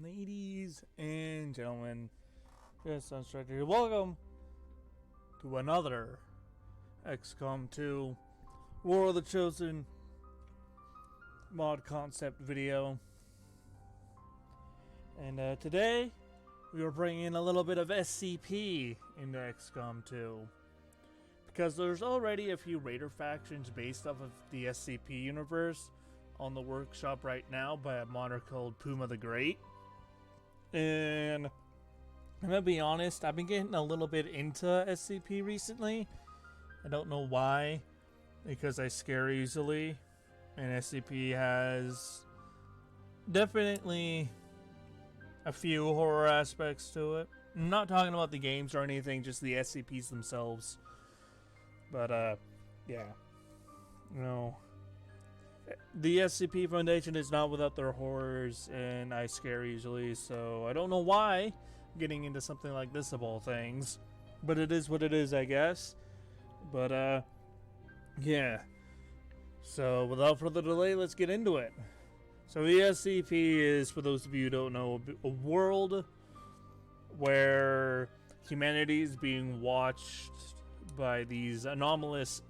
Ladies and gentlemen, yes, I'm straight here. Welcome to another XCOM 2 War of the Chosen mod concept video. And today, we are bringing a little bit of SCP into XCOM 2. Because there's already a few raider factions based off of the SCP universe on the workshop right now by a modder called Puma the Great. And I'm gonna be honest, I've been getting a little bit into SCP recently. I don't know why, because I scare easily, and SCP has definitely a few horror aspects to it. I'm not talking about the games or anything, just the SCPs themselves. But yeah, you know, the SCP Foundation is not without their horrors, and I scare easily, so I don't know why I'm getting into something like this of all things. But it is what it is, I guess. But, yeah. So, without further delay, let's get into it. So, the SCP is, for those of you who don't know, a world where humanity is being watched by these anomalous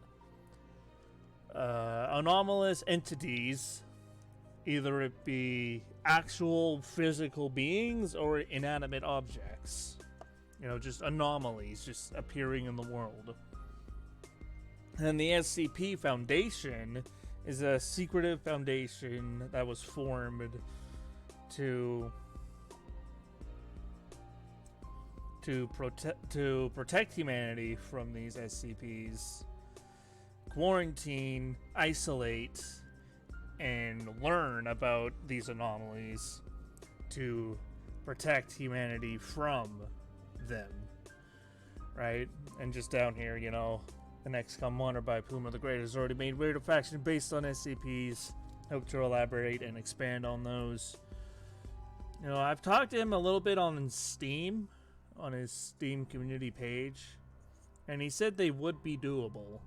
entities, either it be actual physical beings or inanimate objects. You know, just anomalies just appearing in the world. And the SCP Foundation is a secretive foundation that was formed to protect humanity from these SCPs, quarantine, isolate, and learn about these anomalies to protect humanity from them, right? And just down here, you know, the Xcom Wonder by Puma the Great has already made raider faction based on SCPs. Hope to elaborate and expand on those. You know, I've talked to him a little bit on Steam, on his Steam community page, and he said they would be doable.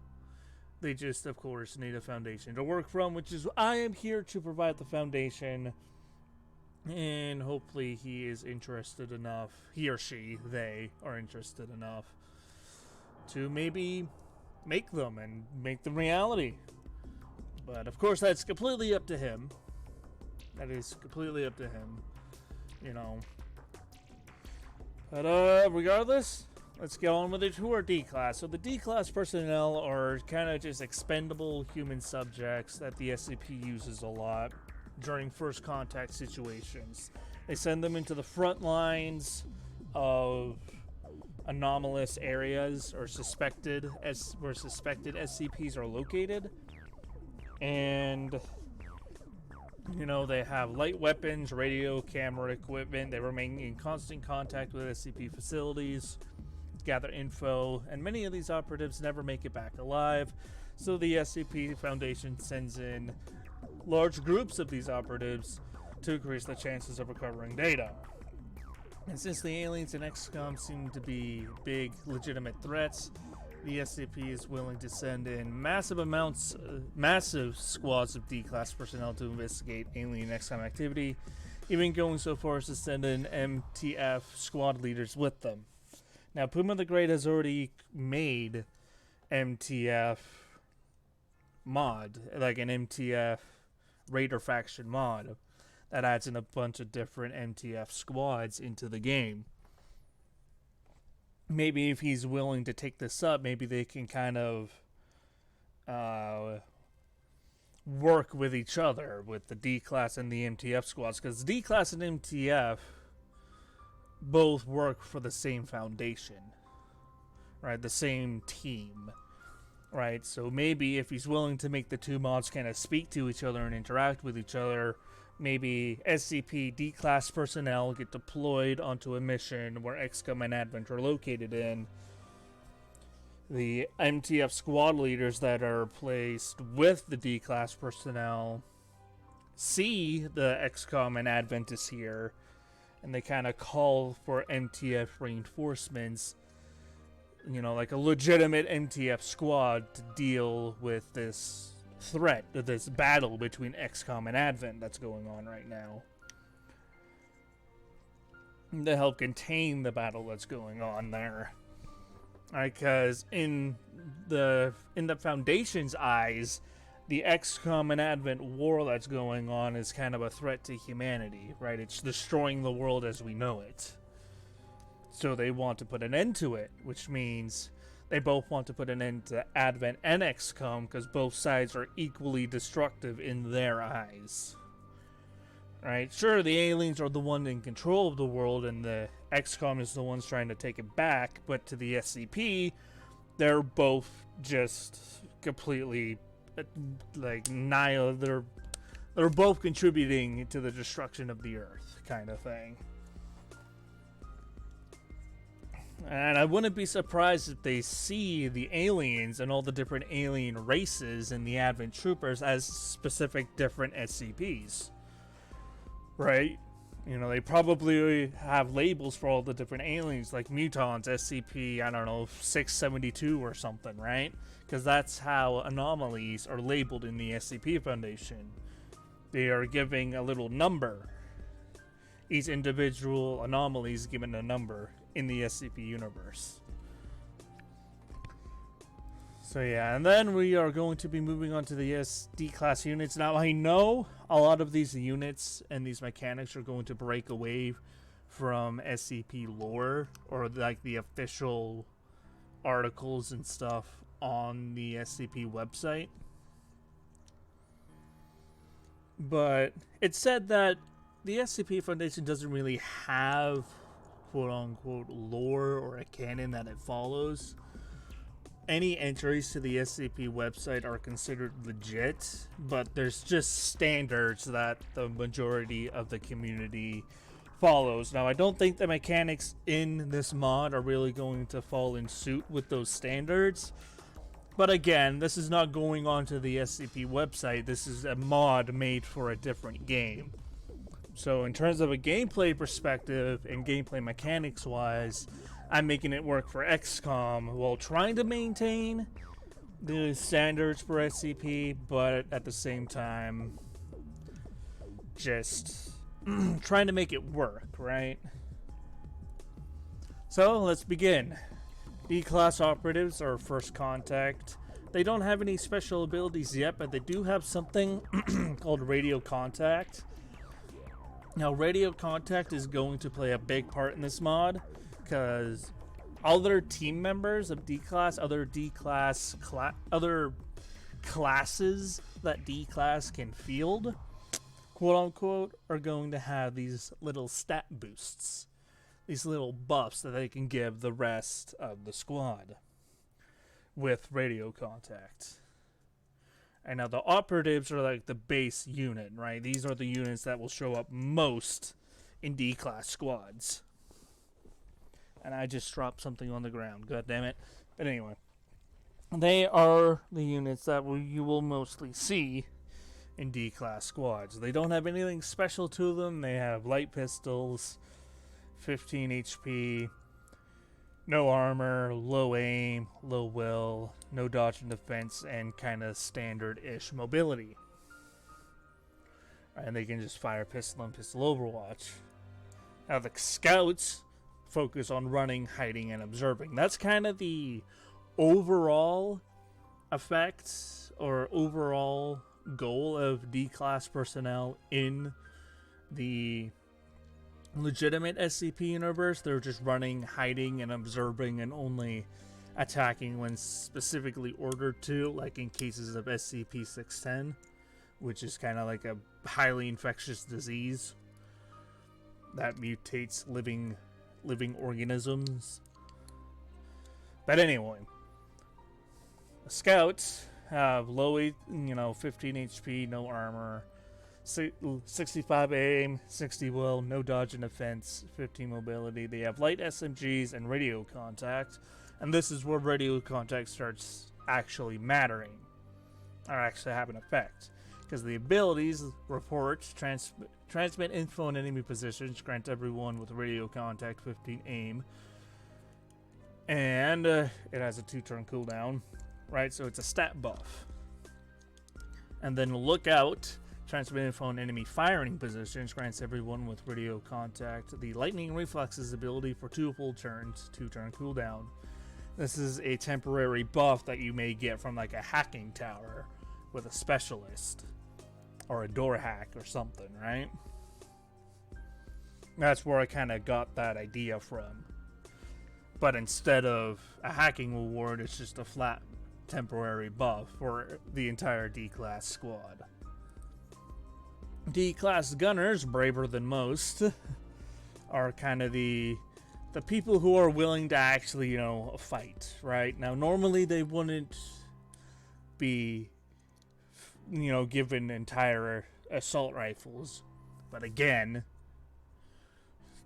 They just, of course, need a foundation to work from, which is I am here to provide the foundation, and hopefully he is interested enough, he or she, they are interested enough to maybe make them and make them reality. But of course, that's completely up to him. That is completely up to him, you know. But regardless, let's get on with it to our D-Class. So the D-Class personnel are kind of just expendable human subjects that the SCP uses a lot during first contact situations. They send them into the front lines of anomalous areas or where suspected SCPs are located. And, you know, they have light weapons, radio, camera equipment. They remain in constant contact with SCP facilities, gather info, and many of these operatives never make it back alive, so the SCP Foundation sends in large groups of these operatives to increase the chances of recovering data. And since the aliens in XCOM seem to be big, legitimate threats, the SCP is willing to send in massive squads of D-Class personnel to investigate alien XCOM activity, even going so far as to send in MTF squad leaders with them. Now, Puma the Great has already made MTF mod, like an MTF Raider faction mod, that adds in a bunch of different MTF squads into the game. Maybe if he's willing to take this up, maybe they can kind of work with each other, with the D-Class and the MTF squads, because D-Class and MTF both work for the same foundation, right? The same team, right? So maybe if he's willing to make the two mods kind of speak to each other and interact with each other, maybe SCP D-Class personnel get deployed onto a mission where Xcom and Advent are located in. The MTF squad leaders that are placed with the D-Class personnel see the Xcom and Adventists here, and they kind of call for MTF reinforcements, you know, like a legitimate MTF squad to deal with this threat, this battle between Xcom and Advent that's going on right now. to help contain the battle that's going on there. Because in the Foundation's eyes, the Xcom and Advent war that's going on is kind of a threat to humanity, right? It's destroying the world as we know it. So they want to put an end to it, which means they both want to put an end to Advent and Xcom because both sides are equally destructive in their eyes. Right? Sure, the aliens are the one in control of the world and the Xcom is the ones trying to take it back, but to the SCP, they're both just completely they're both contributing to the destruction of the Earth, kind of thing. And I wouldn't be surprised if they see the aliens and all the different alien races and the Advent troopers as specific different SCPs. Right? You know, they probably have labels for all the different aliens, like mutons, SCP, I don't know, 672 or something, right? Because that's how anomalies are labeled in the SCP Foundation. They are giving a little number. Each individual anomaly is given a number in the SCP universe. So yeah, and then we are going to be moving on to the SD class units. Now I know a lot of these units and these mechanics are going to break away from SCP lore or like the official articles and stuff on the SCP website. But it said that the SCP Foundation doesn't really have quote-unquote lore or a canon that it follows. Any entries to the SCP website are considered legit, but there's just standards that the majority of the community follows. Now, I don't think the mechanics in this mod are really going to fall in suit with those standards. But again, this is not going onto the SCP website. This is a mod made for a different game. So in terms of a gameplay perspective and gameplay mechanics wise, I'm making it work for XCOM while trying to maintain the standards for SCP, but at the same time, just trying to make it work, right? So let's begin. D-class operatives are first contact. They don't have any special abilities yet, but they do have something called radio contact. Now, radio contact is going to play a big part in this mod because other team members of D-class, other classes that D-class can field, quote-unquote, are going to have these little stat boosts, these little buffs that they can give the rest of the squad with radio contact. And now the operatives are like the base unit, right? These are the units that will show up most in D-class squads. And I just dropped something on the ground. God damn it. But anyway, they are the units that you will mostly see in D-class squads. They don't have anything special to them. They have light pistols, 15 HP, no armor, low aim, low will, no dodge and defense, and kind of standard-ish mobility. And they can just fire pistol and pistol overwatch. Now the scouts focus on running, hiding, and observing. That's kind of the overall effect or overall goal of D-class personnel in the legitimate SCP universe. They're just running, hiding, and observing, and only attacking when specifically ordered to, like in cases of SCP-610, which is kind of like a highly infectious disease that mutates living organisms. But anyway, the scouts have low, 15 HP, no armor, 65 aim, 60 will, no dodge and defense, 15 mobility. They have light SMGs and radio contact, and this is where radio contact starts actually mattering, or actually have an effect, because the abilities report, transmit info on enemy positions, grant everyone with radio contact 15 aim, and it has a 2-turn cooldown, right? So it's a stat buff. And then lookout transmitted from enemy firing positions, grants everyone with radio contact the lightning reflexes ability for 2 full turns, 2-turn cooldown. This is a temporary buff that you may get from like a hacking tower with a specialist or a door hack or something, right? That's where I kind of got that idea from. But instead of a hacking reward, it's just a flat temporary buff for the entire D-Class squad. D-Class gunners, braver than most, are kind of the people who are willing to actually, fight, right? Now, normally they wouldn't be, given entire assault rifles. But again,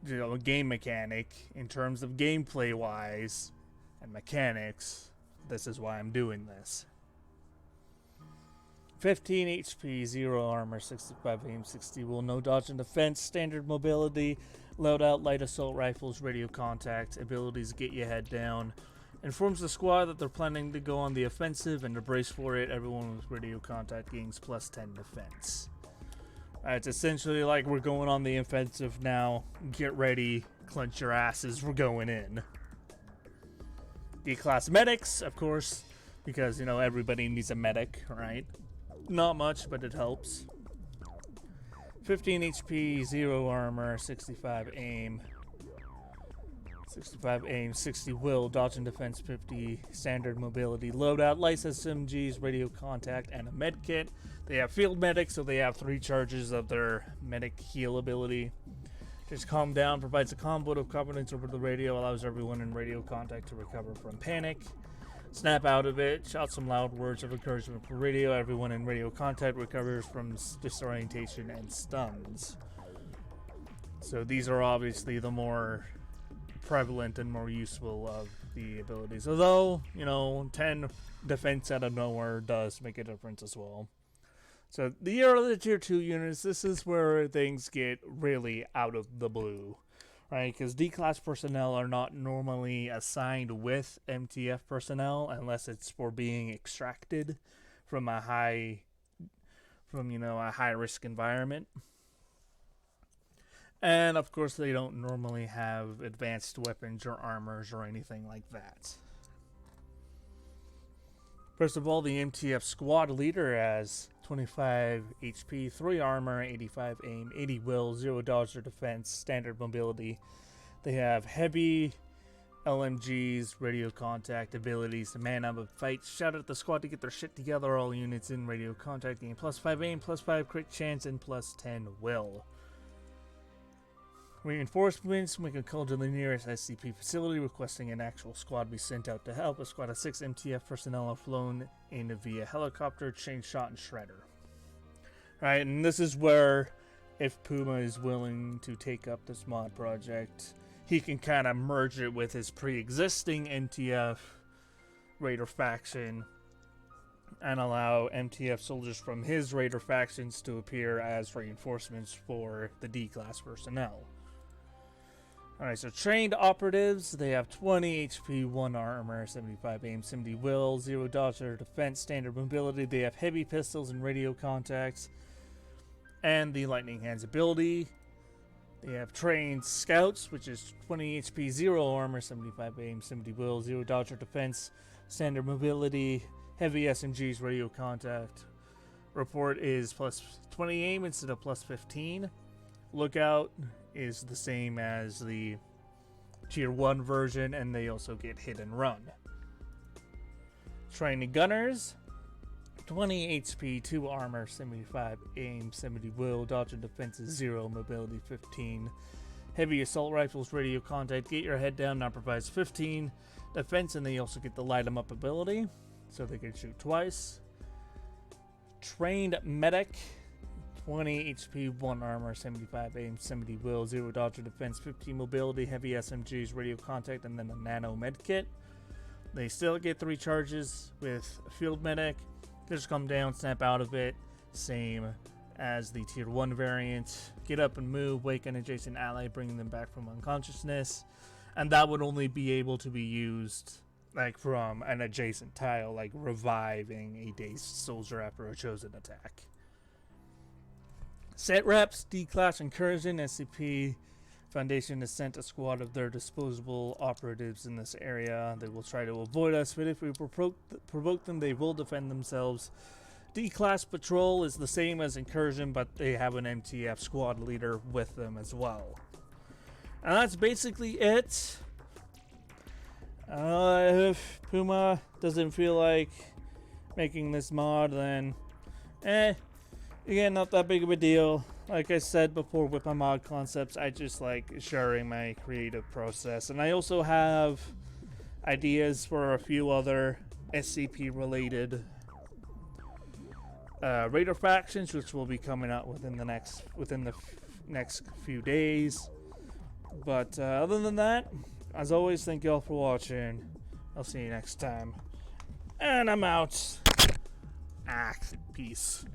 a game mechanic, in terms of gameplay-wise and mechanics, this is why I'm doing this. 15 HP, 0 armor, 65 aim, 60 will, no dodge and defense, standard mobility, loadout, light assault rifles, radio contact, abilities get you head down. Informs the squad that they're planning to go on the offensive and to brace for it. Everyone with radio contact gains plus 10 defense. It's essentially like we're going on the offensive now. Get ready, clench your asses, we're going in. D-Class medics, of course, because, everybody needs a medic, right? Not much, but it helps. 15 HP, 0 armor, 65 aim. 65 aim, 60 will, dodge and defense 50, standard mobility, loadout, light SMGs, radio contact, and a med kit. They have field medic, so they have 3 charges of their medic heal ability. Just calm down, provides a calm vote of confidence over the radio, allows everyone in radio contact to recover from panic. Snap out of it, shout some loud words of encouragement for radio. Everyone in radio contact recovers from disorientation and stuns. So these are obviously the more prevalent and more useful of the abilities. Although, 10 defense out of nowhere does make a difference as well. So the early tier 2 units, this is where things get really out of the blue. Right, because D-Class personnel are not normally assigned with MTF personnel unless it's for being extracted from a high risk environment. And of course they don't normally have advanced weapons or armors or anything like that. First of all, the MTF squad leader has 25 HP, 3 armor, 85 aim, 80 will, 0 dodge or defense, standard mobility. They have heavy LMGs, radio contact, abilities to man up a fight, shout at the squad to get their shit together. All units in radio contact gain plus 5 aim, plus 5 crit chance, and plus 10 will. Reinforcements, make a call to the nearest SCP facility requesting an actual squad be sent out to help. A squad of 6 MTF personnel are flown in via helicopter, chain shot, and shredder. Alright, and this is where, if Puma is willing to take up this mod project, he can kind of merge it with his pre-existing MTF Raider faction and allow MTF soldiers from his Raider factions to appear as reinforcements for the D-Class personnel. Alright, so trained operatives, they have 20 HP, 1 armor, 75 aim, 70 will, 0 dodge or defense, standard mobility. They have heavy pistols and radio contacts, and the lightning hands ability. They have trained scouts, which is 20 HP, 0 armor, 75 aim, 70 will, 0 dodge or defense, standard mobility, heavy SMGs, radio contact. Report is plus 20 aim instead of plus 15. Lookout is the same as the tier 1 version, and they also get hit and run. Trained gunners, 20 HP, 2 armor, 75 aim, 70 will, dodge and defense is 0, mobility 15. Heavy assault rifles, radio contact, get your head down, now provides 15 defense, and they also get the light 'em up ability, so they can shoot twice. Trained medic, 20 HP, 1 armor, 75 aim, 70 will, 0 dodge or defense, 15 mobility, heavy SMGs, radio contact, and then a nano med kit. They still get 3 charges with field medic. Just come down, snap out of it, same as the tier 1 variant. Get up and move, wake an adjacent ally, bringing them back from unconsciousness. And that would only be able to be used like from an adjacent tile, like reviving a dazed soldier after a chosen attack. Set reps, D-Class Incursion, SCP. Foundation has sent a squad of their disposable operatives in this area. They will try to avoid us, but if we provoke them, they will defend themselves. D-Class Patrol is the same as Incursion, but they have an MTF squad leader with them as well. And that's basically it. If Puma doesn't feel like making this mod, then again, not that big of a deal. Like I said before with my mod concepts, I just like sharing my creative process. And I also have ideas for a few other SCP related Raider factions, which will be coming out within the next few days. But other than that, as always, thank you all for watching. I'll see you next time. And I'm out. Peace.